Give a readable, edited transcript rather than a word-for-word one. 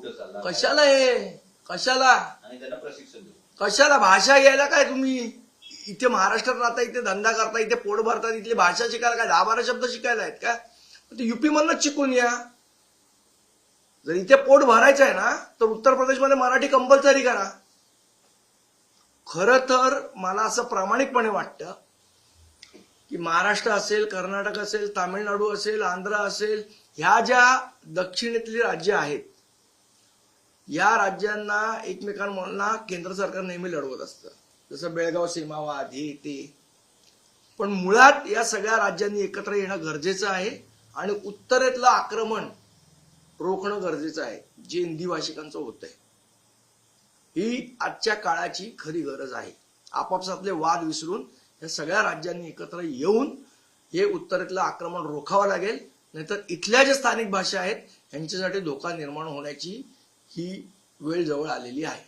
कुठं चालला, कशाला हे, कशाला आणि त्यांना प्रशिक्षण देऊ. कशाला भाषा घ्यायला काय तुम्ही इथे महाराष्ट्रात राहता, इथे धंदा करता, इथे पोट भरतात, इथली भाषा शिकायला काय 10-12 शब्द शिकायला आहेत का? ते युपी मधनच शिकून या. जर इथे पोट भरायचं आहे ना तर उत्तर प्रदेशमध्ये मराठी कंपल्सरी करा. खरं तर मला असं प्रामाणिकपणे वाटतं की महाराष्ट्र असेल, कर्नाटक असेल, तामिळनाडू असेल, आंध्र असेल, ह्या ज्या दक्षिणेतली राज्य आहेत, या राज्यांना एकमेकांना केंद्र सरकार नेहमी लढवत असतं, जसं बेळगाव सीमावाद हे ते. पण मुळात या सगळ्या राज्यांनी एकत्र येणं गरजेचं आहे आणि उत्तरेतलं आक्रमण रोखणं गरजेचं आहे, जे हिंदी भाषिकांचं होतंय. ही आजच्या काळाची खरी गरज आहे. आपापसातले वाद विसरून या सगळ्या राज्यांनी एकत्र येऊन हे उत्तरेतलं आक्रमण रोखावं लागेल, नाहीतर इथल्या ज्या स्थानिक भाषा आहेत यांच्यासाठी धोका निर्माण होण्याची ही वेळ जवळ आलेली आहे.